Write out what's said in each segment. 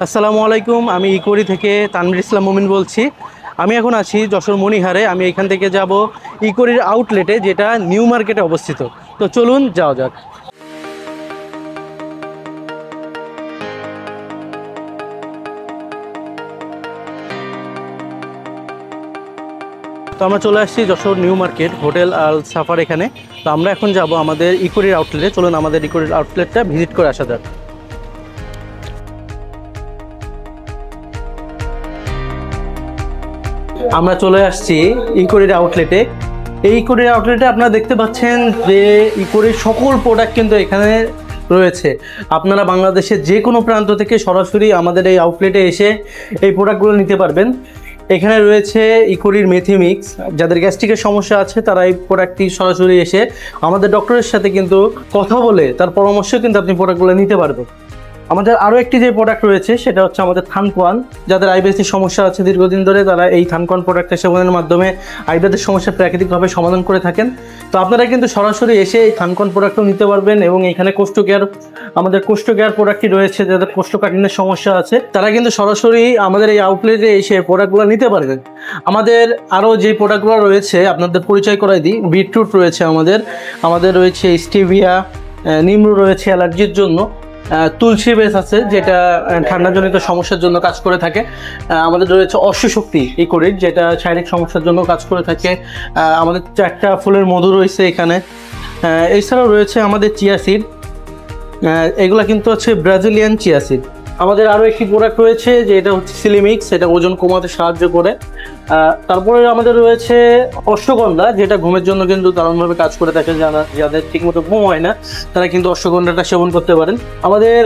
আসসালামু আলাইকুম। আমি ইকোরি থেকে তানভীর ইসলাম মুমিন বলছি। আমি এখন আছি যশোর মণিহারে। আমি এখান থেকে যাব ইকোরির আউটলেটে, যেটা নিউ মার্কেটে অবস্থিত। তো চলুন যাওয়া যাক। তো আমরা চলে আসছি যশোর নিউ মার্কেট, হোটেল আল সাফার এখানে। তো আমরা এখন যাব আমাদের ইকোরির আউটলেটে। চলুন আমাদের ইকোরির আউটলেটটা ভিজিট করে আসা যাক। আমরা চলে আসছি ইকোরির আউটলেটে। এই ইকোরির আউটলেটে আপনারা দেখতে পাচ্ছেন যে ইকোরির সকল প্রোডাক্ট কিন্তু এখানে রয়েছে। আপনারা বাংলাদেশের যে কোনো প্রান্ত থেকে সরাসরি আমাদের এই আউটলেটে এসে এই প্রোডাক্টগুলো নিতে পারবেন। এখানে রয়েছে ইকোরির মেথি মিক্স। যাদের গ্যাস্ট্রিকের সমস্যা আছে তারা এই প্রোডাক্টটি সরাসরি এসে আমাদের ডক্টরের সাথে কিন্তু কথা বলে তার পরামর্শ কিন্তু আপনি প্রোডাক্টগুলো নিতে পারবেন। আমাদের আরও একটি যে প্রোডাক্ট রয়েছে সেটা হচ্ছে আমাদের থানকোয়ান। যাদের আইবিএসের সমস্যা আছে দীর্ঘদিন ধরে, তারা এই থানকোয়ান প্রোডাক্টের সেবনের মাধ্যমে আইবিএসের সমস্যা প্রাকৃতিকভাবে সমাধান করে থাকেন। তো আপনারা কিন্তু সরাসরি এসে এই থানকোয়ান প্রোডাক্টও নিতে পারবেন। এবং এখানে আমাদের কোষ্ঠ কেয়ার প্রোডাক্টটি রয়েছে। যাদের কোষ্ঠকাঠিন্যের সমস্যা আছে তারা কিন্তু সরাসরি আমাদের এই আউটলেটে এসে প্রোডাক্টগুলো নিতে পারবেন। আমাদের আরও যে প্রোডাক্টগুলো রয়েছে আপনাদের পরিচয় করাই দিই। বিটরুট রয়েছে, আমাদের রয়েছে স্টিভিয়া, নিমরু রয়েছে অ্যালার্জির জন্য, তুলসী বেস আছে যেটা ঠান্ডাজনিত সমস্যার জন্য কাজ করে থাকে, আমাদের রয়েছে অশ্বশক্তি ইকোরির যেটা শারীরিক সমস্যার জন্য কাজ করে থাকে, আমাদের 4টা ফুলের মধু রয়েছে এখানে। এছাড়াও রয়েছে আমাদের চিয়া সিড, এগুলা কিন্তু হচ্ছে ব্রাজিলিয়ান চিয়া সিড। আমাদের আরও একটি প্রোডাক্ট রয়েছে যে এটা হচ্ছে সিলিমিক্স, এটা ওজন কমাতে সাহায্য করে। তারপরে আমাদের রয়েছে অশ্বগন্ধা, যেটা ঘুমের জন্য কিন্তু দারুণভাবে কাজ করে থাকে। যাদের ঠিকমতো ঘুম হয় না তারা কিন্তু অশ্বগন্ধাটা সেবন করতে পারেন। আমাদের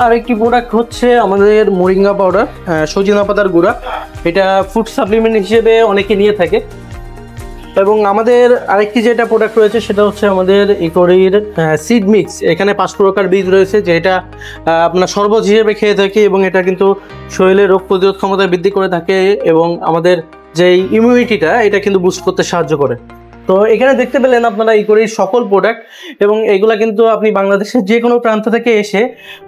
আরেকটি প্রোডাক্ট হচ্ছে আমাদের মোরিঙ্গা পাউডার, সজিনা পাতার গুঁড়া। এটা ফুড সাপ্লিমেন্ট হিসেবে অনেকে নিয়ে থাকে। এবং আমাদের আরেকটি যেটা প্রোডাক্ট রয়েছে সেটা হচ্ছে আমাদের ইকোরির সিড মিক্স। এখানে 5 প্রকার বীজ রয়েছে যেটা আপনার শরবত হিসেবে খেয়ে থাকি, এবং এটা কিন্তু শরীরের রোগ প্রতিরোধ ক্ষমতা বৃদ্ধি করে থাকে এবং আমাদের যে ইমিউনিটিটা এটা কিন্তু বুস্ট করতে সাহায্য করে। তো এখানে দেখতে পেলেন আপনারা ইকোরির সকল প্রোডাক্ট, এবং এগুলা কিন্তু আপনি বাংলাদেশের যে কোনো প্রান্ত থেকে এসে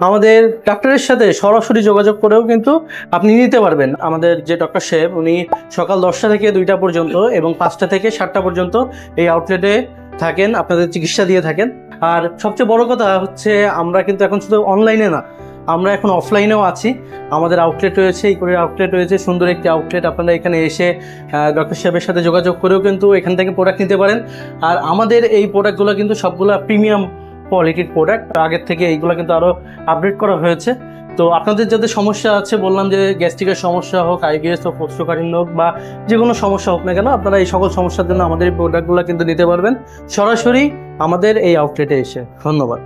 আমাদের ডাক্তারের সাথে সরাসরি যোগাযোগ করেও কিন্তু আপনি নিতে পারবেন। আমাদের যে ডক্টর সাহেব উনি সকাল 10টা থেকে 2টা পর্যন্ত এবং 5টা থেকে 7টা পর্যন্ত এই আউটলেটে থাকেন, আপনাদের চিকিৎসা দিয়ে থাকেন। আর সবচেয়ে বড় কথা হচ্ছে আমরা কিন্তু এখন শুধু অনলাইনে না, আমরা এখন অফলাইনেও আছি। আমাদের আউটলেট রয়েছে, ইকোরির আউটলেট রয়েছে, সুন্দর একটি আউটলেট। আপনারা এখানে এসে ডক্টর সাহেবের সাথে যোগাযোগ করেও কিন্তু এখান থেকে প্রোডাক্ট নিতে পারেন। আর আমাদের এই প্রোডাক্টগুলো কিন্তু সবগুলো প্রিমিয়াম কোয়ালিটির প্রোডাক্ট। আগের থেকে এইগুলো কিন্তু আরও আপডেট করা হয়েছে। তো আপনাদের যাদের সমস্যা আছে, বললাম যে গ্যাস্ট্রিকের সমস্যা হোক, আইবিএস হোক, কোষ্ঠকাঠিন্য হোক, বা যে কোনো সমস্যা হোক না কেন, আপনারা এই সকল সমস্যার জন্য আমাদের এই প্রোডাক্টগুলো কিন্তু নিতে পারবেন সরাসরি আমাদের এই আউটলেটে এসে। ধন্যবাদ।